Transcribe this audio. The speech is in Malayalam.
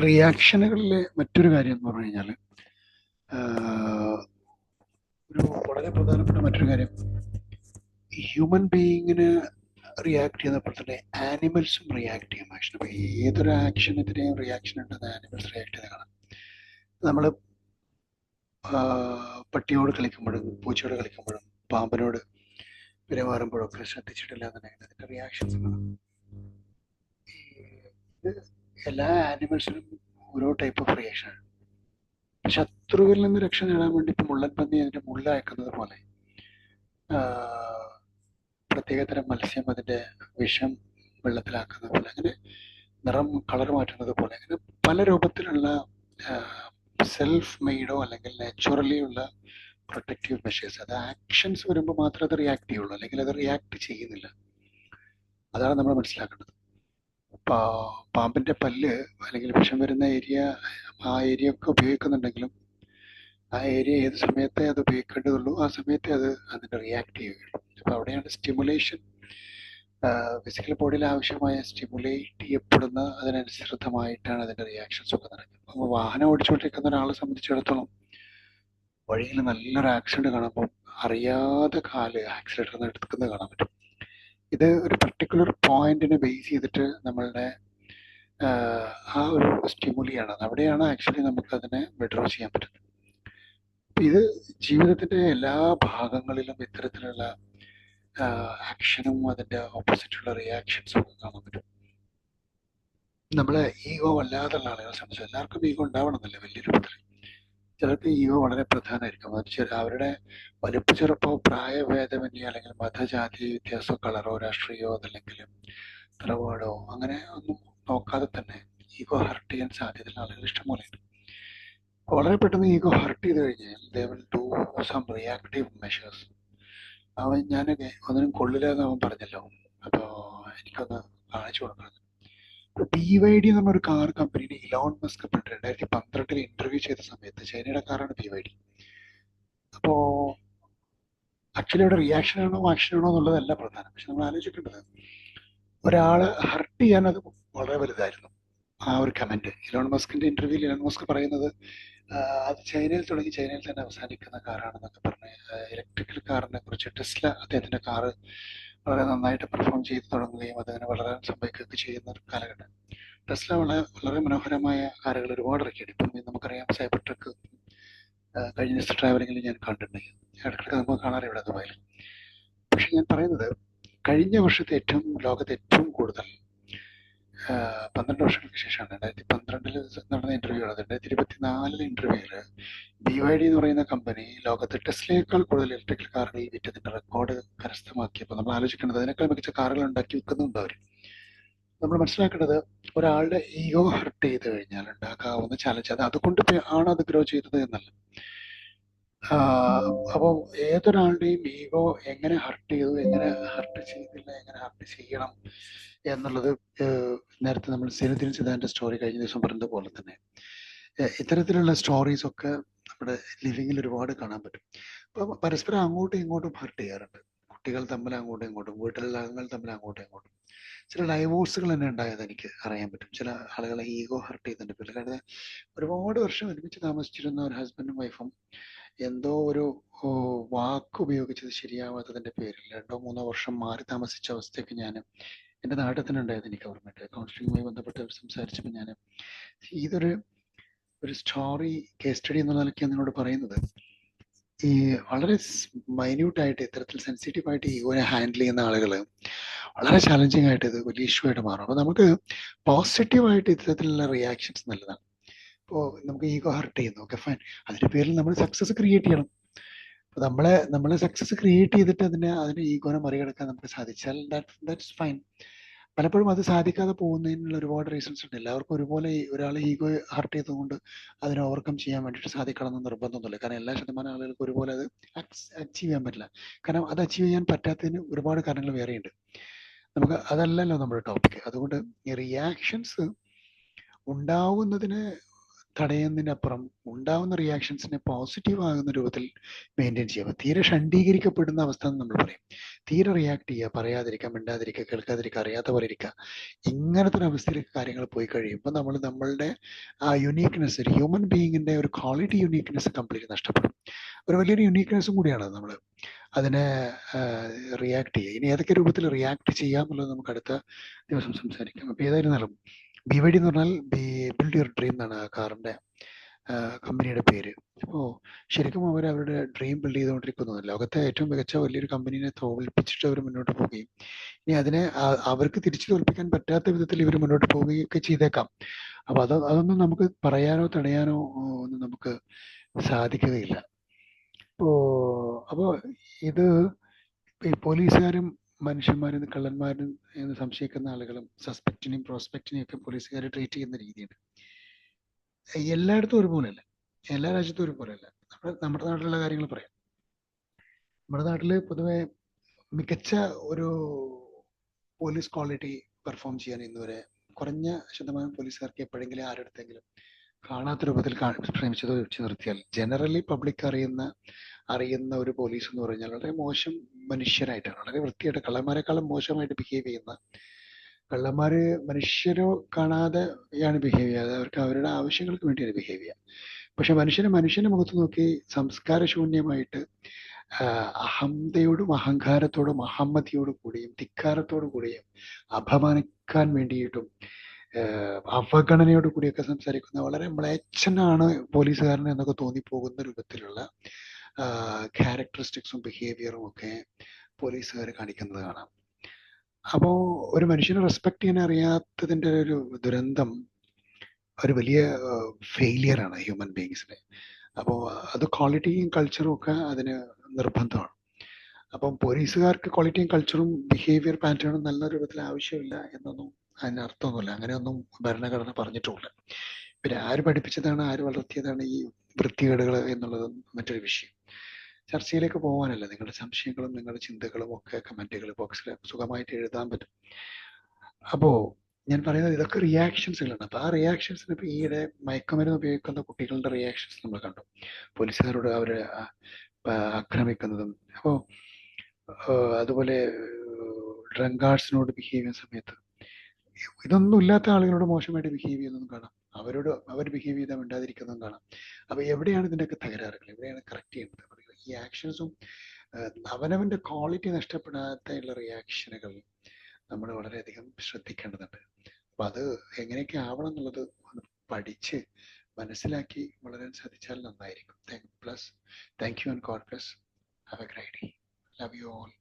റിയാക്ഷനുകളിലെ മറ്റൊരു കാര്യം എന്ന് പറഞ്ഞു കഴിഞ്ഞാൽ ഒരു വളരെ പ്രധാനപ്പെട്ട മറ്റൊരു കാര്യം, ഹ്യൂമൻ ബീയിങ്ങിന് റിയാക്ട് ചെയ്യുന്നപ്പോൾ തന്നെ ആനിമൽസും റിയാക്ട് ചെയ്യും ആക്ഷൻ. അപ്പോൾ ഏതൊരു ആക്ഷനെതിരെയും റിയാക്ഷൻ ഉണ്ടെന്ന് ആനിമൽസ് റിയാക്ട് ചെയ്ത് കാണാം. നമ്മൾ പട്ടിയോട് കളിക്കുമ്പോഴും പൂച്ചയോട് കളിക്കുമ്പോഴും പാമ്പിനോട് പെരുമാറുമ്പോഴൊക്കെ ശ്രദ്ധിച്ചിട്ടില്ല എന്നുണ്ടെങ്കിൽ അതിൻ്റെ റിയാക്ഷൻസ് കാണാം. ഇത് എല്ലാ ആനിമൽസിനും ഓരോ ടൈപ്പ് ഓഫ് റിയാക്ഷൻ. ശത്രുവിൽ നിന്ന് രക്ഷ നേടാൻ വേണ്ടി ഇപ്പം മുള്ളൻ പന്നി അതിന്റെ മുള്ള അയക്കുന്നത് പോലെ, പ്രത്യേകതരം മത്സ്യം അതിന്റെ വിഷം വെള്ളത്തിലാക്കുന്നത് പോലെ, അങ്ങനെ നിറം കളർ മാറ്റുന്നത് പോലെ, അങ്ങനെ പല രൂപത്തിലുള്ള സെൽഫ് മെയ്ഡോ അല്ലെങ്കിൽ നാച്ചുറലി ഉള്ള പ്രൊട്ടക്റ്റീവ് മെഷേഴ്സ്. അത് ആക്ഷൻസ് വരുമ്പോൾ മാത്രമേ അത് റിയാക്ട് ചെയ്യുള്ളൂ, അല്ലെങ്കിൽ അത് റിയാക്ട് ചെയ്യുന്നില്ല. അതാണ് നമ്മൾ മനസ്സിലാക്കേണ്ടത്. പാമ്പിന്റെ പല്ല് അല്ലെങ്കിൽ വിഷം വരുന്ന ഏരിയ, ആ ഏരിയ ഒക്കെ ഉപയോഗിക്കുന്നുണ്ടെങ്കിലും ആ ഏരിയ ഏത് സമയത്തെ അത് ഉപയോഗിക്കേണ്ടതുള്ളൂ ആ സമയത്തെ അത് അതിന് റിയാക്ട് ചെയ്യുകയുള്ളൂ. അപ്പൊ അവിടെയാണ് സ്റ്റിമുലേഷൻ, ഫിസിക്കൽ ബോഡിയിൽ ആവശ്യമായ സ്റ്റിമുലേറ്റ് ചെയ്യപ്പെടുന്ന അതിനനുസൃതമായിട്ടാണ് അതിന്റെ റിയാക്ഷൻസ് ഒക്കെ നടക്കുന്നത്. അപ്പോൾ വാഹനം ഓടിച്ചുകൊണ്ടിരിക്കുന്ന ഒരാളെ സംബന്ധിച്ചിടത്തോളം വഴിയിൽ നല്ലൊരു ആക്സിഡന്റ് കാണുമ്പോൾ അറിയാതെ കാല് ആക്സിലേറ്ററിൽ നിന്ന് എടുക്കുന്നത് കാണാൻ പറ്റും. ഇത് ഒരു പർട്ടിക്കുലർ പോയിന്റിനെ ബേസ് ചെയ്തിട്ട് നമ്മളുടെ ആ ഒരു സ്റ്റിമുലിയാണ്. അവിടെയാണ് ആക്ച്വലി നമുക്ക് അതിനെ വിഡ്രോ ചെയ്യാൻ പറ്റുന്നത്. ഇത് ജീവിതത്തിന്റെ എല്ലാ ഭാഗങ്ങളിലും ഇത്തരത്തിലുള്ള ആക്ഷനും അതിന്റെ ഓപ്പോസിറ്റുള്ള റിയാക്ഷൻസും ഒക്കെ കാണാൻ പറ്റും. നമ്മളെ ഈഗോ വല്ലാതുള്ള ആളുകളെ സംബന്ധിച്ച്, എല്ലാവർക്കും ഈഗോ ഉണ്ടാവണമെന്നില്ല വലിയ രൂപത്തിൽ. ചിലർക്ക് ഈഗോ വളരെ പ്രധാനമായിരിക്കും. അത് അവരുടെ വലുപ്പ ചെറുപ്പോ പ്രായഭേദമന്യേ അല്ലെങ്കിൽ മതജാതി വ്യത്യാസമോ കളറോ രാഷ്ട്രീയമോ അതല്ലെങ്കിൽ തറവാടോ അങ്ങനെ ഒന്നും നോക്കാതെ തന്നെ ഈഗോ ഹർട്ട് ചെയ്യാൻ സാധ്യതയുള്ള ആളുകൾ ഇഷ്ടംപോലെ ഉണ്ട്. വളരെ പെട്ടെന്ന് ഈഗോ ഹർട്ട് ചെയ്ത് കഴിഞ്ഞാൽ they will do some reactive measures. ഞാൻ ഒന്നിനും കൊള്ളില്ല എന്ന് അവൻ പറഞ്ഞല്ലോ, അപ്പോൾ എനിക്കൊന്ന് കാണിച്ചു കൊടുക്കണം. BYD എന്ന് പറഞ്ഞൊരു കാർ കമ്പനിയുടെ ഇലോൺ മസ്ക് 2012 ഇന്റർവ്യൂ ചെയ്ത സമയത്ത് ചൈനയുടെ കാറാണ് BYD. അപ്പോ ആക്ച്വലി അവിടെ റിയാക്ഷൻ ആണോ ആക്ഷൻ ആണോ എന്നുള്ളതല്ല പ്രധാനം. പക്ഷെ നമ്മൾ ആലോചിക്കേണ്ടത്, ഒരാള് ഹർട്ട് ചെയ്യാൻ അത് വളരെ വലുതായിരുന്നു. ആ ഒരു കമന്റ് ഇലോൺ മസ്കിന്റെ ഇന്റർവ്യൂവിൽ ഇലോൺ മസ്ക് പറയുന്നത് അത് ചൈനയിൽ തുടങ്ങി ചൈനയിൽ തന്നെ അവസാനിക്കുന്ന കാറാണെന്നൊക്കെ പറഞ്ഞ്, ഇലക്ട്രിക്കൽ കാറിനെ കുറിച്ച് ടെസ്ല അദ്ദേഹത്തിന്റെ കാറ് വളരെ നന്നായിട്ട് പെർഫോം ചെയ്ത് തുടങ്ങുകയും അതങ്ങനെ വളരാൻ സംഭവിക്കുകയൊക്കെ ചെയ്യുന്ന ഒരു കാലഘട്ടം. ടെസ്ല വളരെ വളരെ മനോഹരമായ കാറുകൾ ഒരുപാട് ഇറക്കിയിട്ട് ഇപ്പം നമുക്കറിയാം. സൈബർ ട്രക്ക് കഴിഞ്ഞ ദിവസം ട്രാവലിംഗിൽ ഞാൻ കണ്ടിട്ടുണ്ട്. ഇടയ്ക്കിടയ്ക്ക് നമുക്ക് കാണാറ് ഇവിടെ ദുബായിൽ. പക്ഷെ ഞാൻ പറയുന്നത്, കഴിഞ്ഞ വർഷത്തെ ലോകത്തെ ഏറ്റവും കൂടുതൽ 12 വർഷങ്ങൾക്ക് ശേഷമാണ് 2012 നടന്ന ഇന്റർവ്യൂ ആണ്. 2024 ഇന്റർവ്യൂവില് BYD എന്ന് പറയുന്ന കമ്പനി ലോകത്ത് ടെസ്ലയേക്കാൾ കൂടുതൽ ഇലക്ട്രിക്കൽ കാറുകൾ വിറ്റതിന്റെ റെക്കോർഡ് കരസ്ഥമാക്കിയപ്പോൾ നമ്മൾ ആലോചിക്കേണ്ടത്, അതിനേക്കാൾ മികച്ച കാറുകൾ ഉണ്ടാക്കി വിൽക്കുന്നുണ്ട് അവർ. നമ്മൾ മനസ്സിലാക്കേണ്ടത്, ഒരാളുടെ ഈഗോ ഹർട്ട് ചെയ്ത് കഴിഞ്ഞാൽ ഉണ്ടാക്കാവുന്ന ചാലഞ്ച് അതുകൊണ്ട് ആണ് അത് ഗ്രോ ചെയ്തത് എന്നല്ല. അപ്പോൾ ഏതൊരാളുടെയും ഈഗോ എങ്ങനെ ഹർട്ട് ചെയ്തു, എങ്ങനെ ഹർട്ട് ചെയ്തില്ല, എങ്ങനെ ഹർട്ട് ചെയ്യണം എന്നുള്ളത് നേരത്തെ നമ്മൾ സിനദിൻ സിദാന്റെ സ്റ്റോറി കഴിഞ്ഞ ദിവസം പറഞ്ഞത് പോലെ തന്നെ ഇത്തരത്തിലുള്ള സ്റ്റോറീസ് ഒക്കെ നമ്മുടെ ലിവിങ്ങിൽ ഒരുപാട് കാണാൻ പറ്റും. അപ്പോൾ പരസ്പരം അങ്ങോട്ടും ഇങ്ങോട്ടും ഹർട്ട് ചെയ്യാറുണ്ട്. കുട്ടികൾ തമ്മിൽ അങ്ങോട്ടും ഇങ്ങോട്ടും, വീട്ടിലുള്ള അംഗങ്ങൾ തമ്മിൽ അങ്ങോട്ടും ഇങ്ങോട്ടും. ചില ഡൈവോഴ്സുകൾ തന്നെ ഉണ്ടായത് എനിക്ക് അറിയാൻ പറ്റും. ചില ആളുകളെ ഈഗോ ഹർട്ട് ചെയ്യുന്നുണ്ട്. കാരണം ഒരുപാട് വർഷം ഒരുമിച്ച് താമസിച്ചിരുന്ന ഒരു ഹസ്ബൻഡും വൈഫും എന്തോ ഒരു വാക്ക് ഉപയോഗിച്ചത് ശരിയാവാത്തതിന്റെ പേരിൽ 2-3 വർഷം മാറി താമസിച്ച അവസ്ഥയൊക്കെ ഞാൻ എൻ്റെ നാട്ടിൽ തന്നെ ഉണ്ടായത് എനിക്ക് ഓർമ്മയുണ്ട്. കൗൺസിലിംഗുമായി ബന്ധപ്പെട്ട് സംസാരിച്ചപ്പോൾ ഞാൻ ഇതൊരു സ്റ്റോറി കേസ് സ്റ്റഡി എന്നുള്ള നിലയ്ക്ക് നിങ്ങളോട് പറയുന്നത്, ഈ വളരെ മൈന്യൂട്ടായിട്ട് ഇത്തരത്തിൽ സെൻസിറ്റീവ് ആയിട്ട് ഈഗോനെ ഹാൻഡിൽ ചെയ്യുന്ന ആളുകൾ വളരെ ചാലഞ്ചിങ് ആയിട്ട് ഇത് വലിയ ഇഷ്യൂ ആയിട്ട് മാറും. അപ്പോൾ നമുക്ക് പോസിറ്റീവായിട്ട് ഇത്തരത്തിലുള്ള റിയാക്ഷൻസ് നല്ലതാണ്. ഇപ്പോൾ നമുക്ക് ഈഗോ ഹർട്ട് ചെയ്യുന്നു, ഓക്കെ ഫൈൻ, അതിന്റെ പേരിൽ നമ്മൾ സക്സസ് ക്രിയേറ്റ് ചെയ്യണം. അപ്പോൾ നമ്മളെ സക്സസ് ക്രിയേറ്റ് ചെയ്തിട്ട് അതിന്റെ ഈഗോനെ മറികടക്കാൻ നമുക്ക് സാധിച്ചാൽ ദാറ്റ്സ് ഫൈൻ. പലപ്പോഴും അത് സാധിക്കാതെ പോകുന്നതിനുള്ള ഒരുപാട് റീസൺസ് ഉണ്ട്. എല്ലാവർക്കും ഒരുപോലെ ഒരാളെ ഈഗോ ഹർട്ട് ചെയ്തുകൊണ്ട് അതിനെ ഓവർകം ചെയ്യാൻ വേണ്ടിയിട്ട് സാധിക്കണം എന്ന് നിർബന്ധമൊന്നുമില്ല. കാരണം എല്ലാ ശതമാനം ആളുകൾക്ക് ഒരുപോലെ അത് അച്ചീവ് ചെയ്യാൻ പറ്റില്ല. കാരണം അത് അച്ചീവ് ചെയ്യാൻ പറ്റാത്തതിന് ഒരുപാട് കാരണങ്ങൾ വേറെയുണ്ട്. നമുക്ക് അതല്ലല്ലോ നമ്മുടെ ടോപ്പിക്. അതുകൊണ്ട് ഈ റിയാക്ഷൻസ് ഉണ്ടാവുന്നതിന് തടയുന്നതിനപ്പുറം ഉണ്ടാവുന്ന റിയാക്ഷൻസിനെ പോസിറ്റീവ് ആകുന്ന രൂപത്തിൽ മെയിൻറ്റെയിൻ ചെയ്യുക. തീരെ ഷണ്ഡീകരിക്കപ്പെടുന്ന അവസ്ഥ എന്ന് നമ്മൾ പറയും. തീരെ റിയാക്ട് ചെയ്യുക, പറയാതിരിക്കുക, മിണ്ടാതിരിക്കുക, കേൾക്കാതിരിക്കുക, അറിയാത്ത പോലെ ഇരിക്കുക. ഇങ്ങനത്തെ ഒരു അവസ്ഥയിലേക്ക് കാര്യങ്ങൾ പോയി കഴിയുമ്പോൾ നമ്മൾ നമ്മളുടെ ആ യുണീക്നെസ്, ഒരു ഹ്യൂമൻ ബീയിങ്ങിന്റെ ഒരു ക്വാളിറ്റി യുണീക്നെസ് കംപ്ലീറ്റ് നഷ്ടപ്പെടും. ഒരു വലിയൊരു യുണീക്നെസ്സും കൂടിയാണ് നമ്മൾ അതിനെ റിയാക്ട് ചെയ്യുക. ഇനി ഏതൊക്കെ രൂപത്തിൽ റിയാക്ട് ചെയ്യാമെന്നുള്ളത് നമുക്ക് അടുത്ത ദിവസം സംസാരിക്കാം. അപ്പോൾ ഏതായിരുന്നാലും BYD എന്ന് പറഞ്ഞാൽ ബിൽഡ് യുവർ ഡ്രീം എന്നാണ് ആ കാറിന്റെ കമ്പനിയുടെ പേര്. അപ്പോൾ ശരിക്കും അവർ അവരുടെ ഡ്രീം ബിൽഡ് ചെയ്തുകൊണ്ടിരിക്കുന്നു. ലോകത്തെ ഏറ്റവും മികച്ച വലിയൊരു കമ്പനീനെ തോൽപ്പിച്ചിട്ട് അവർ മുന്നോട്ട് പോവുകയും ഇനി അതിനെ അവർക്ക് തിരിച്ചു തോൽപ്പിക്കാൻ പറ്റാത്ത വിധത്തിൽ ഇവർ മുന്നോട്ട് പോവുകയൊക്കെ ചെയ്തേക്കാം. അപ്പൊ അതൊന്നും നമുക്ക് പറയാനോ തടയാനോ ഒന്നും നമുക്ക് സാധിക്കുകയില്ല. അപ്പോൾ ഇത് ഈ പോലീസുകാരും മനുഷ്യന്മാരും കള്ളന്മാരും എന്ന് സംശയിക്കുന്ന ആളുകളും സസ്പെക്റ്റിനെയും പ്രോസ്പെക്റ്റിനെയും ഒക്കെ പോലീസുകാർ ട്രീറ്റ് ചെയ്യുന്ന രീതിയാണ് എല്ലായിടത്തും ഒരുപോലെയല്ല, എല്ലാ രാജ്യത്തും ഒരുപോലെയല്ല. നമ്മുടെ നാട്ടിലുള്ള കാര്യങ്ങൾ പറയാം. നമ്മുടെ നാട്ടില് പൊതുവെ മികച്ച ഒരു പോലീസ് ക്വാളിറ്റി പെർഫോം ചെയ്യാൻ ഇന്നുവരെ കുറഞ്ഞ ശതമാനം പോലീസുകാർക്ക് എപ്പോഴെങ്കിലും ആരെടുത്തെങ്കിലും കാണാത്ത രൂപത്തിൽ ശ്രമിച്ചത് വെച്ച് നിർത്തിയാൽ ജനറലി പബ്ലിക് അറിയുന്ന ഒരു പോലീസ് എന്ന് പറഞ്ഞാൽ വളരെ മോശം മനുഷ്യരായിട്ടാണ്, വളരെ വൃത്തിയായിട്ട് കള്ളന്മാരെക്കാളും മോശമായിട്ട് ബിഹേവ് ചെയ്യുന്ന, കള്ളന്മാര് മനുഷ്യരോ കാണാതെയാണ് ബിഹേവ് ചെയ്യുക, അവർക്ക് അവരുടെ ആവശ്യങ്ങൾക്ക് വേണ്ടിയാണ് ബിഹേവ് ചെയ്യുക. പക്ഷെ മനുഷ്യന്റെ മുഖത്ത് നോക്കി സംസ്കാരശൂന്യമായിട്ട് അഹന്തയോടും അഹങ്കാരത്തോടും അഹമ്മതിയോടും കൂടിയും ധിക്കാരത്തോടു കൂടിയും അപമാനിക്കാൻ വേണ്ടിയിട്ടും അവഗണനയോട് കൂടിയൊക്കെ സംസാരിക്കുന്ന വളരെ മ്ലേച്ഛനാണ് പോലീസുകാരൻ എന്നൊക്കെ തോന്നിപ്പോകുന്ന രൂപത്തിലുള്ള ക്യാരക്ടറിസ്റ്റിക്സും ബിഹേവിയറും ഒക്കെ പോലീസുകാർ കാണിക്കുന്നത് കാണാം. അപ്പോ ഒരു മനുഷ്യനെ റെസ്പെക്ട് ചെയ്യാൻ അറിയാത്തതിന്റെ ഒരു ദുരന്തം ഒരു വലിയ ഫെയിലിയർ ആണ് ഹ്യൂമൻ ബീങ്സിന്. അപ്പോൾ അത് ക്വാളിറ്റിയും കൾച്ചറും ഒക്കെ അതിന് നിർബന്ധമാണ്. അപ്പം പോലീസുകാർക്ക് ക്വാളിറ്റിയും കൾച്ചറും ബിഹേവിയർ പാറ്റേണും നല്ല രൂപത്തിൽ ആവശ്യമില്ല എന്നൊന്നും അതിന് അർത്ഥമൊന്നുമില്ല. അങ്ങനെയൊന്നും ഭരണഘടന പറഞ്ഞിട്ടുമില്ല. പിന്നെ ആര് പഠിപ്പിച്ചതാണ്, ആര് വളർത്തിയതാണ് ഈ വൃത്തികേടുകൾ എന്നുള്ളത് മറ്റൊരു വിഷയം. ചർച്ചയിലേക്ക് പോകാനല്ല, നിങ്ങളുടെ സംശയങ്ങളും നിങ്ങളുടെ ചിന്തകളും ഒക്കെ കമന്റുകൾ ബോക്സിൽ സുഖമായിട്ട് എഴുതാൻ പറ്റും. അപ്പോ ഞാൻ പറയുന്നത് ഇതൊക്കെ റിയാക്ഷൻസുകളാണ്. അപ്പൊ ആ റിയാക്ഷൻസിന് ഇപ്പൊ ഈയിടെ മയക്കുമരുന്ന് ഉപയോഗിക്കുന്ന കുട്ടികളുടെ റിയാക്ഷൻസ് നമ്മൾ കണ്ടു, പോലീസുകാരോട് അവര് ആക്രമിക്കുന്നതും. അപ്പോ അതുപോലെ ഡ്രങ്കാർഡ്സിനോട് ബിഹേവ് ചെയ്യുന്ന സമയത്ത് ഇതൊന്നും ഇല്ലാത്ത ആളുകളോട് മോശമായിട്ട് ബിഹേവ് ചെയ്യുന്നതും കാണാം, അവർ ബിഹേവ് ചെയ്താൽ മിണ്ടാതിരിക്കുന്നതും കാണാം. അപ്പൊ എവിടെയാണ് ഇതിന്റെയൊക്കെ തകരാറുകൾ, എവിടെയാണ് കറക്റ്റ് ചെയ്യുന്നത്? ഈ ആക്ഷൻസും അവനവന്റെ ക്വാളിറ്റി നഷ്ടപ്പെടാത്തുള്ള റിയാക്ഷനുകൾ നമ്മൾ വളരെയധികം ശ്രദ്ധിക്കേണ്ടതുണ്ട്. അപ്പൊ അത് എങ്ങനെയൊക്കെ ആവണം എന്നുള്ളത് ഒന്ന് പഠിച്ച് മനസ്സിലാക്കി വളരാൻ സാധിച്ചാൽ നന്നായിരിക്കും. Plus thank you and God bless. Have A great day. Love you all.